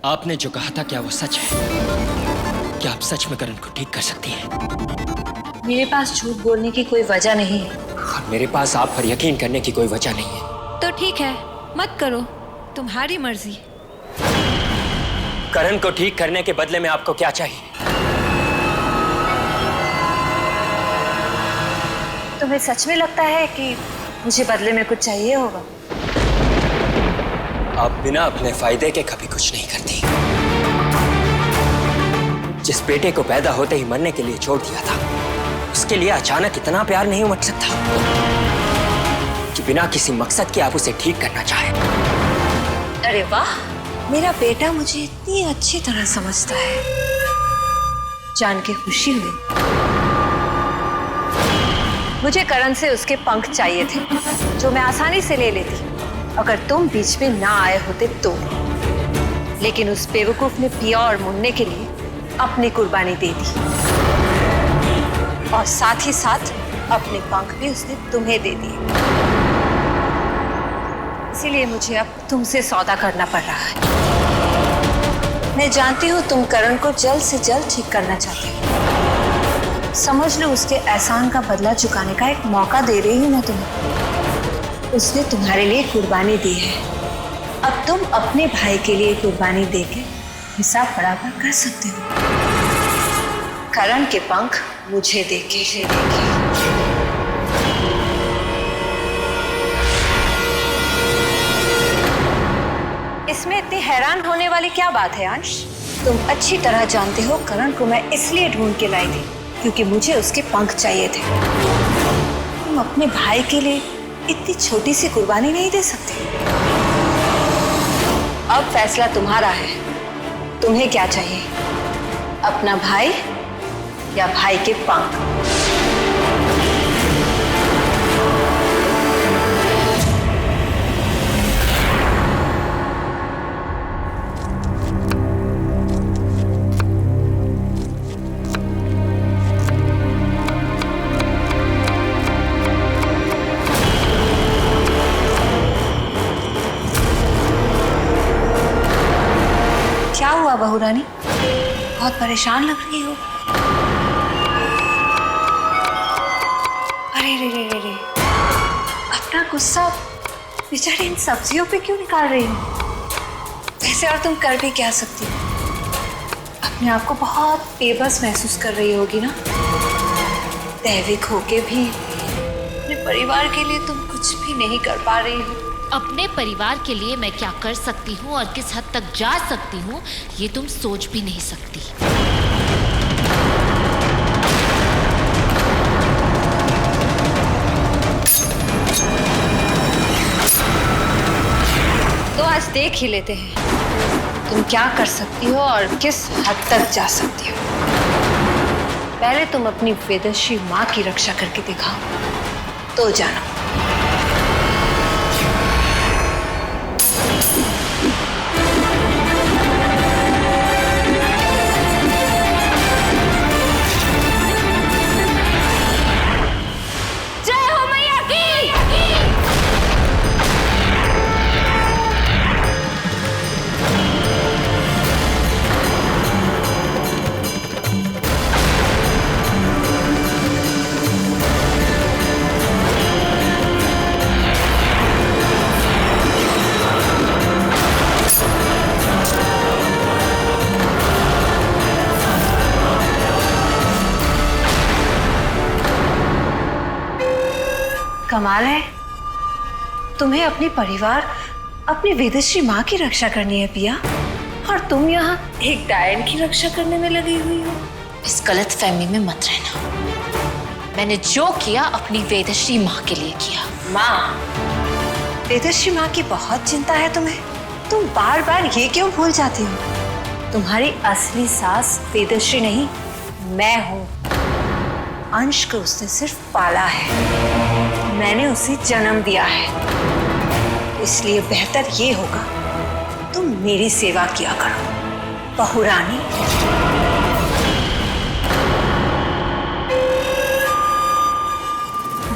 आपने जो कहा था क्या वो सच है? क्या आप सच में करण को ठीक कर सकती हैं? मेरे पास झूठ बोलने की कोई वजह नहीं है। और मेरे पास आप पर यकीन करने की कोई वजह नहीं है। तो ठीक है, मत करो, तुम्हारी मर्जी। करण को ठीक करने के बदले में आपको क्या चाहिए? तुम्हें सच में लगता है कि मुझे बदले में कुछ चाहिए होगा? आप बिना अपने फायदे के कभी कुछ नहीं करती। जिस बेटे को पैदा होते ही मरने के लिए छोड़ दिया था, उसके लिए अचानक इतना प्यार नहीं उमड़ सकता कि बिना किसी मकसद के आप उसे ठीक करना चाहे। अरे वाह, मेरा बेटा मुझे इतनी अच्छी तरह समझता है, जान के खुशी हुई। मुझे करण से उसके पंख चाहिए थे, जो मैं आसानी से ले लेती अगर तुम बीच में ना आए होते तो। लेकिन उस बेवकूफ ने पिया और मुन्ने के लिए अपनी कुर्बानी दे दी, और साथ ही साथ अपने पंख भी उसने तुम्हें दे दिए। इसीलिए मुझे अब तुमसे सौदा करना पड़ रहा है। मैं जानती हूँ तुम करण को जल्द से जल्द ठीक करना चाहते हो। समझ लो, उसके एहसान का बदला चुकाने का एक मौका दे रही हूँ मैं तुम्हें। उसने तुम्हारे लिए कुर्बानी दी है, अब तुम अपने भाई के लिए कुर्बानी देके हिसाब बराबर कर सकते हो। करण के पंख मुझे देके इसमें इतनी हैरान होने वाली क्या बात है अंश? तुम अच्छी तरह जानते हो करण को मैं इसलिए ढूंढ के लाई थी क्योंकि मुझे उसके पंख चाहिए थे। तुम अपने भाई के लिए इतनी छोटी सी कुर्बानी नहीं दे सकते। अब फैसला तुम्हारा है, तुम्हें क्या चाहिए, अपना भाई या भाई के पंख? क्या हुआ बहू रानी, बहुत परेशान लग रही हो? अरे रे रे रे रे, अपना गुस्सा बेचारी इन सब्जियों पे क्यों निकाल रही हो? वैसे और तुम कर भी क्या सकती हो? अपने आप को बहुत बेबस महसूस कर रही होगी ना। दैविक होके भी अपने परिवार के लिए तुम कुछ भी नहीं कर पा रही हो। अपने परिवार के लिए मैं क्या कर सकती हूँ और किस हद तक जा सकती हूँ, ये तुम सोच भी नहीं सकती। तो आज देख ही लेते हैं तुम क्या कर सकती हो और किस हद तक जा सकती हो। पहले तुम अपनी वेदश्री माँ की रक्षा करके दिखाओ, तो जानो। कमाल है, तुम्हें अपनी परिवार, अपनी वेदश्री माँ की रक्षा करनी है पिया, और तुम यहाँ एक डायन की रक्षा करने में लगी हुई हो। इस गलत फहमी में मत रहना। मैंने जो किया अपनी वेदश्री माँ के लिए किया। माँ, वेदश्री माँ की बहुत चिंता है तुम्हें। तुम बार बार ये क्यों भूल जाती हो? तुम्हारी असली सास वेदश्री नहीं, मैं हूँ। अंश को उसने सिर्फ पाला है, मैंने उसे जन्म दिया है। इसलिए बेहतर ये होगा तुम मेरी सेवा किया करो, बहू रानी।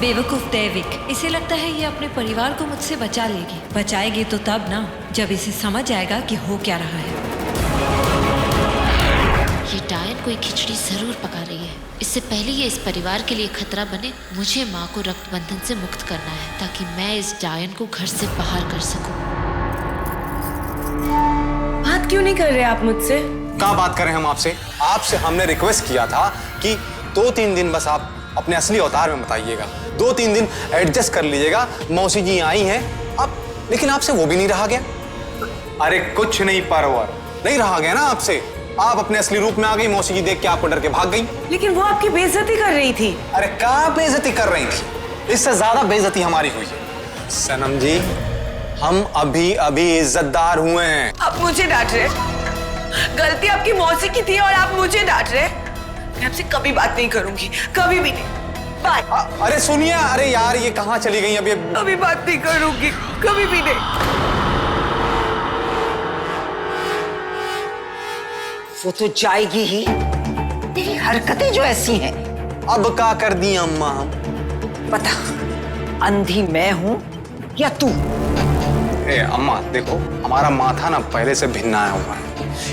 बेवकूफ दैविक, इसे लगता है ये अपने परिवार को मुझसे बचा लेगी। बचाएगी तो तब ना, जब इसे समझ आएगा कि हो क्या रहा है। ये डायन कोई खिचड़ी जरूर पका रही है। इससे पहले ये इस परिवार के लिए खतरा बने, मुझे माँ को रक्त बंधन से मुक्त करना है ताकि मैं इस डायन को घर से बाहर कर सकूं। बात क्यों नहीं कर रहे आप मुझसे? कहाँ बात करें हम आपसे? आपसे हमने रिक्वेस्ट किया था कि 2-3 दिन बस आप अपने असली अवतार में बताइएगा, 2-3 दिन एडजस्ट कर लीजिएगा। मौसी जी आई हैं अब, लेकिन आपसे वो भी नहीं रहा गया। अरे कुछ नहीं परवर, नहीं रहा गया ना आपसे। आप अपने असली रूप में आ गई, मौसी जी देख के आपको डर के भाग गई। लेकिन वो आपकी बेइज्जती कर रही थी। अरे कहाँ बेइज्जती कर रही थी? इससे ज्यादा बेइज्जती हमारी हुई है सनम जी। हम अभी अभी इज्जतदार हुए हैं। आप मुझे डांट रहे? गलती आपकी मौसी की थी और आप मुझे डांट रहे? मैं आपसे कभी बात नहीं करूंगी, कभी भी नहीं। बाय। अरे सुनिए, अरे यार ये कहाँ चली गई अभी? कभी बात नहीं करूंगी, कभी भी नहीं। वो तो जाएगी ही, तेरी हरकतें जो ऐसी हैं। अब क्या कर दी अम्मा हम? पता अंधी मैं हूं या तू? ए अम्मा देखो, हमारा माथा ना पहले से भिन्न आया हुआ है।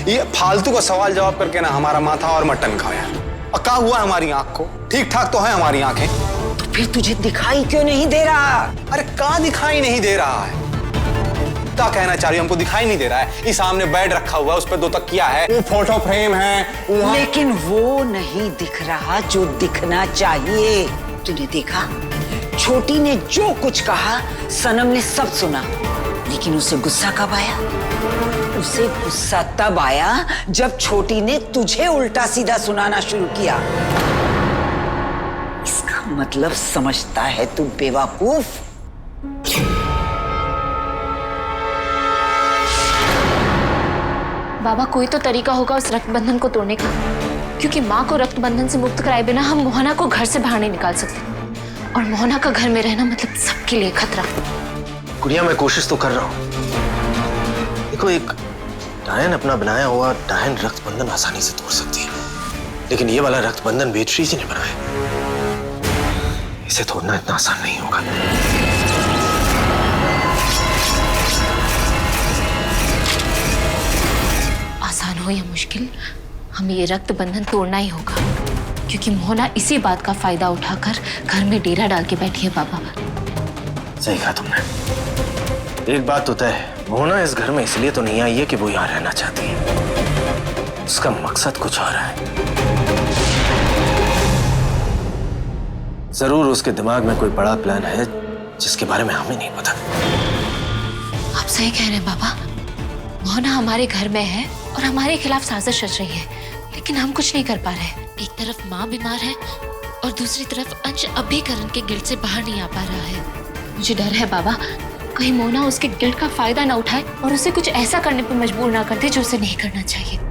ये फालतू का सवाल जवाब करके ना हमारा माथा और मटन खाया। और क्या हुआ हमारी आंख को? ठीक ठाक तो है हमारी आंखें। तो फिर तुझे दिखाई क्यों नहीं दे रहा? अरे कहाँ दिखाई नहीं दे रहा है? क्या कहना चाह रही हो? हमको दिखाई नहीं दे रहा है? ये सामने बेड रखा हुआ है, उस पर 2 तकिया है, वो फोटो फ्रेम है, लेकिन वो नहीं दिख रहा जो दिखना चाहिए। तूने देखा छोटी ने जो कुछ कहा, सनम ने सब सुना, लेकिन उसे गुस्सा कब आया? उसे गुस्सा तब आया जब छोटी ने तुझे उल्टा सीधा सुनाना शुरू किया। इसका मतलब समझता है तू बेवकूफ? बाबा कोई तो तरीका होगा उस रक्त बंधन को तोड़ने का, क्योंकि माँ को रक्त बंधन से मुक्त कराए बिना हम मोहना को घर से बाहर नहीं निकाल सकते, और मोहना का घर में रहना मतलब सबके लिए खतरा। गुड़िया मैं कोशिश तो कर रहा हूँ। देखो एक डायन अपना बनाया हुआ डायन रक्त बंधन आसानी से तोड़ सकती है, लेकिन ये वाला रक्त बंधन बेट्री जी ने बनाया, इसे तोड़ना इतना आसान नहीं होगा। आसान हो या मुश्किल, हमें ये रक्त बंधन तोड़ना ही होगा, क्योंकि मोहना इसी बात का फायदा उठाकर घर में डेरा डाल के बैठी है। बाबा सही कहा तुमने। एक बात तो तय है, मोहना इस घर में इसलिए तो नहीं आई है कि वो यहाँ रहना चाहती है। उसका मकसद कुछ और है। जरूर उसके दिमाग में कोई बड़ा प्लान है जिसके बारे में हमें नहीं पता। आप सही कह रहे हैं बाबा, मोहना हमारे घर में है और हमारे खिलाफ साजिश रच रही है, लेकिन हम कुछ नहीं कर पा रहे। एक तरफ माँ बीमार है और दूसरी तरफ अंश अब भी करण के गिल्ट से बाहर नहीं आ पा रहा है। मुझे डर है बाबा, कहीं मोहना उसके गिल्ट का फायदा ना उठाए और उसे कुछ ऐसा करने पर मजबूर ना कर दे जो उसे नहीं करना चाहिए।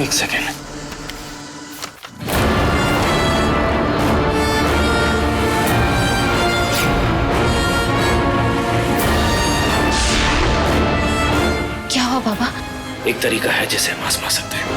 एक सेकेंड। क्या हुआ बाबा? एक तरीका है जिसे हम आजमा सकते हैं।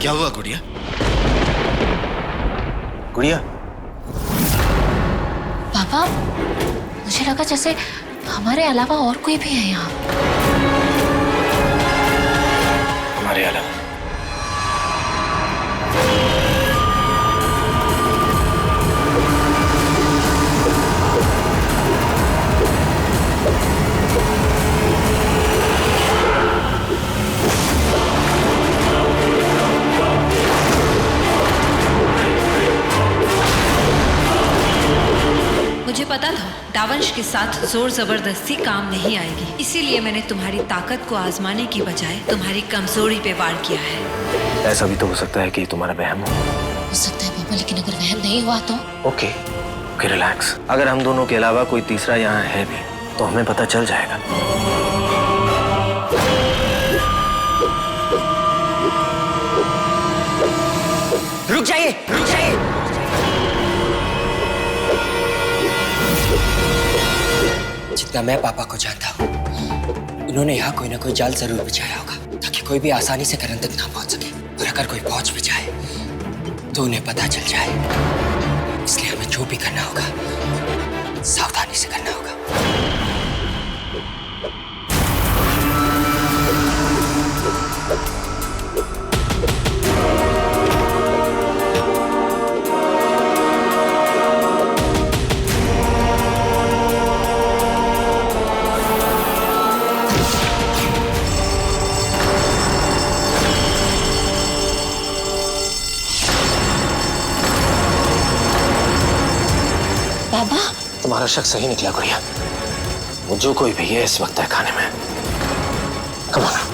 क्या हुआ गुड़िया? गुड़िया? पापा मुझे लगा जैसे हमारे अलावा और कोई भी है यहाँ। हमारे अलावा? मुझे पता था दावंश के साथ जोर जबरदस्ती काम नहीं आएगी, इसीलिए मैंने तुम्हारी ताकत को आजमाने की बजाय तुम्हारी कमजोरी पे वार किया है। ऐसा भी तो हो सकता है कि तुम्हारा वहम हो सकता है पापा, लेकिन अगर वहम नहीं हुआ तो? Okay relax. अगर हम दोनों के अलावा कोई तीसरा यहाँ है भी तो हमें पता चल जाएगा। रुक जाइए, रुक जाइए। जितना मैं पापा को जानता हूँ, इन्होंने यहाँ कोई ना कोई जाल जरूर बिछाया होगा ताकि कोई भी आसानी से करण तक ना पहुंच सके। और अगर कोई पहुंच भी जाए तो उन्हें पता चल जाए। इसलिए हमें जो भी करना होगा सावधानी से करना होगा। बाबा, तुम्हारा शक सही निकला गुड़िया। वो जो कोई भी है इस वक्त है खाने में। Come on.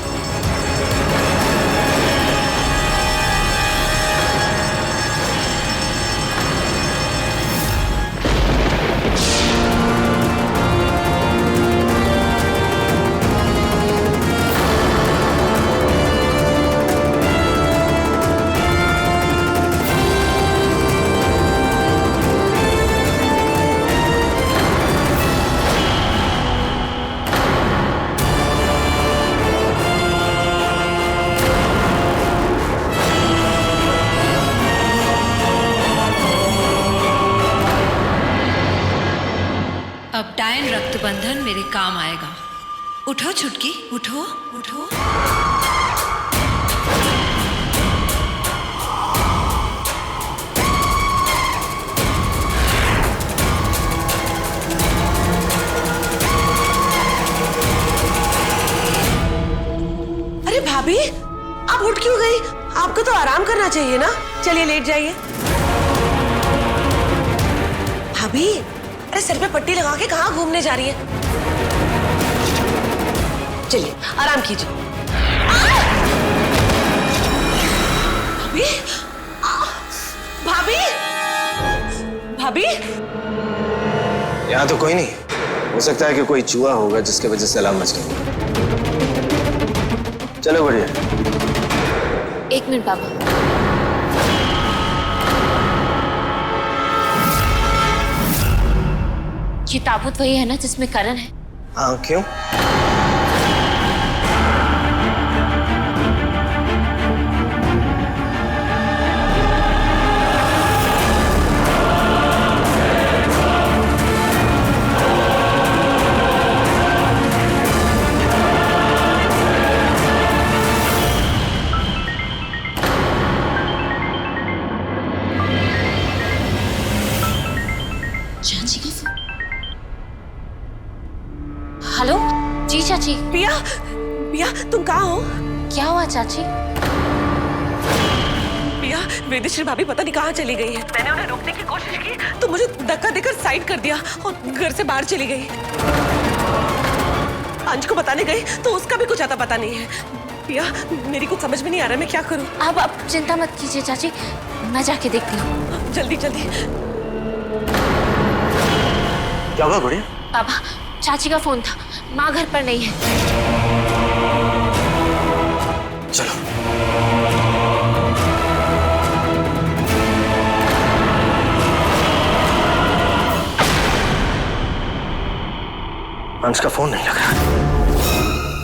अब डायन रक्तबंधन मेरे काम आएगा। उठो छुटकी, उठो उठो। अरे भाभी, आप उठ क्यों गई? आपको तो आराम करना चाहिए ना। चलिए लेट जाइए। भाभी, अरे सर पे पट्टी लगा के कहाँ घूमने जा रही है? चलिए आराम कीजिए। भाभी, भाभी, भाभी। यहाँ तो कोई नहीं। हो सकता है कि कोई चूहा होगा जिसके वजह से अलार्म बज गई। चलो बढ़िया। एक मिनट पापा। ये ताबूत वही है ना जिसमें करण है? हाँ, क्यों? चाची का फोन। हेलो जी चाची। पिया, पिया तुम कहाँ हो? क्या हुआ चाची? पिया, वेदेश्वरी भाभी पता नहीं कहाँ चली गई है। मैंने उन्हें रोकने की कोशिश की तो मुझे धक्का देकर साइड कर दिया और घर से बाहर चली गई। अंश को बताने गई तो उसका भी कुछ आता पता नहीं है। पिया, मेरी कुछ समझ में नहीं आ रहा, मैं क्या करूं? आप चिंता मत कीजिए चाची, मैं जाके देखती हूँ। जल्दी जल्दी। क्या हुआ गुड़िया? पापा, चाची का फोन था, माँ घर पर नहीं है। चलो। अंश का फोन नहीं लग रहा।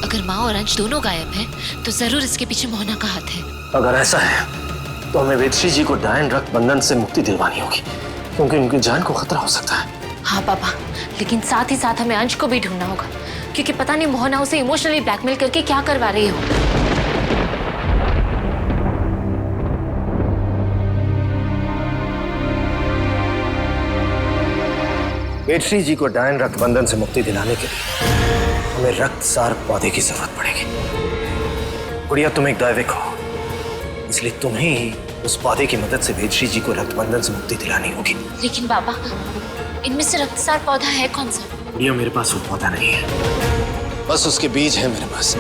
अगर माँ और अंश दोनों गायब हैं, तो जरूर इसके पीछे मोहना का हाथ है। अगर ऐसा है तो हमें वेदश्री जी को डायन रक्त बंधन से मुक्ति दिलवानी होगी, क्योंकि उनकी जान को खतरा हो सकता है। हाँ पापा, लेकिन साथ ही साथ हमें अंश को भी ढूंढना होगा, क्योंकि पता नहीं मोहना उसे इमोशनली ब्लैकमेल करके क्या करवा रही हो। वेदश्री जी को डायन रक्त बंधन से मुक्ति दिलाने के लिए हमें रक्तसार पौधे की जरूरत पड़ेगी। गुड़िया, तुम एक दैविक हो, इसलिए तुम्हें ही उस पौधे की मदद से वेदश्री जी को रक्त बंधन से मुक्ति दिलानी होगी। लेकिन बाबा, इनमें से रक्तसार पौधा है कौन सा? गुड़िया मेरे पास वो पौधा नहीं है, बस उसके बीज है मेरे पास।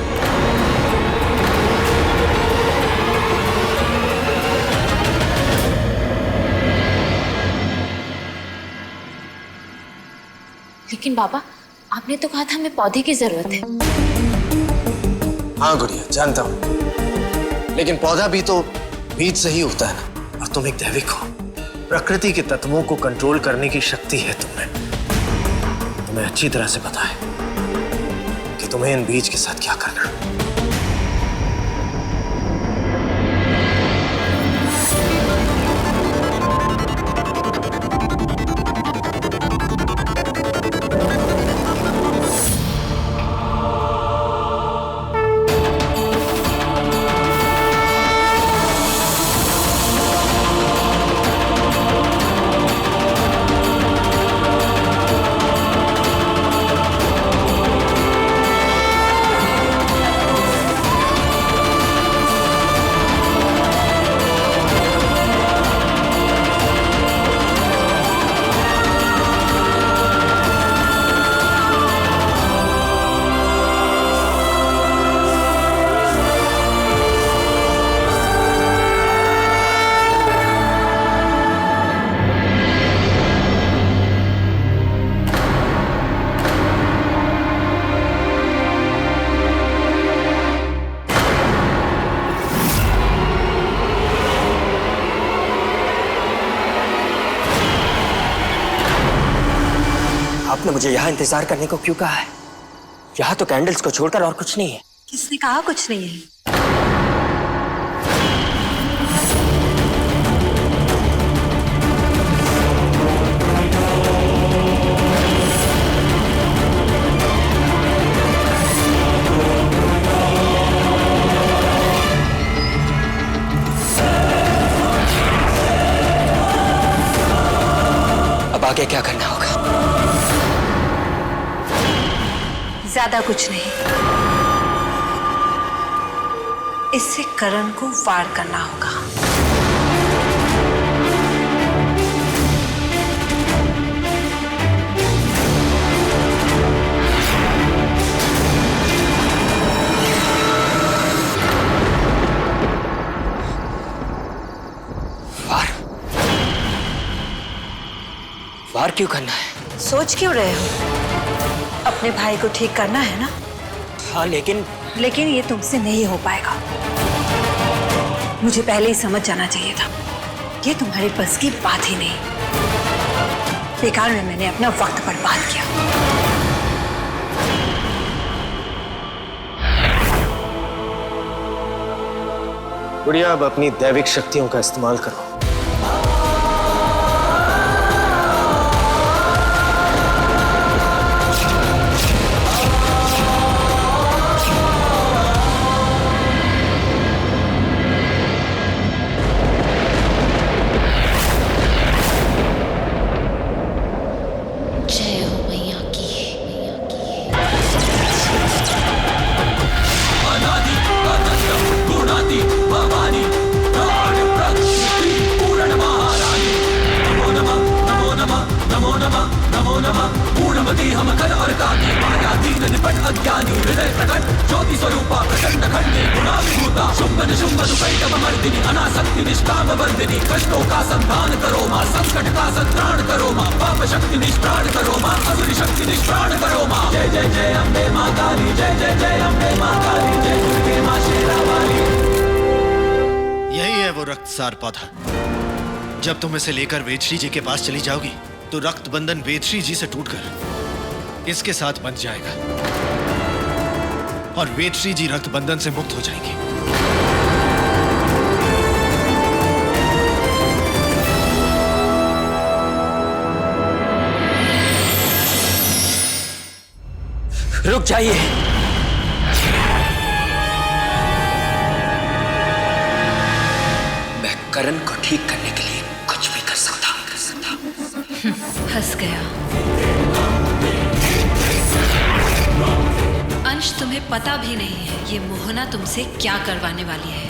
लेकिन बाबा, आपने तो कहा था हमें पौधे की जरूरत है। हाँ गुड़िया जानता हूँ, लेकिन पौधा भी तो बीज से ही उगता है ना। और तुम एक दैविक हो, प्रकृति के तत्वों को कंट्रोल करने की शक्ति है तुम्हें। तुम्हें अच्छी तरह से पता है कि तुम्हें इन बीज के साथ क्या करना है। आपने मुझे यहाँ इंतजार करने को क्यों कहा है? यहाँ तो कैंडल्स को छोड़कर और कुछ नहीं है। किसने कहा कुछ नहीं है? अब आगे क्या करना होगा? ज्यादा कुछ नहीं, इससे करण को वार करना होगा। वार? वार क्यों करना है? सोच क्यों रहे हो? अपने भाई को ठीक करना है ना? हाँ लेकिन ये तुमसे नहीं हो पाएगा। मुझे पहले ही समझ जाना चाहिए था। ये तुम्हारे बस की बात ही नहीं। बेकार में मैंने अपना वक्त बर्बाद किया। गुड़िया अब अपनी दैविक शक्तियों का इस्तेमाल करो। जय हो मैया की, मैया की। यही है वो रक्तसार पौधा। जब तुम इसे लेकर वेदश्री जी के पास चली जाओगी तो रक्त बंधन वेदश्री जी से टूटकर इसके साथ बंध जाएगा और वेदश्री जी रक्त बंधन से मुक्त हो जाएंगी। रुक जाइए। मैं करण को ठीक करने के लिए कुछ भी कर सकता हूं। फंस गया। अंश, तुम्हें पता भी नहीं है ये मोहना तुमसे क्या करवाने वाली है।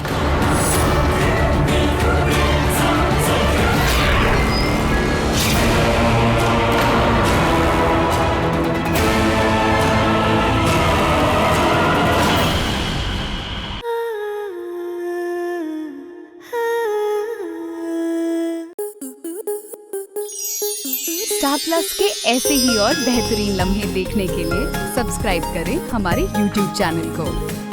स्टार प्लस के ऐसे ही और बेहतरीन लम्हे देखने के लिए सब्सक्राइब करें हमारे YouTube चैनल को।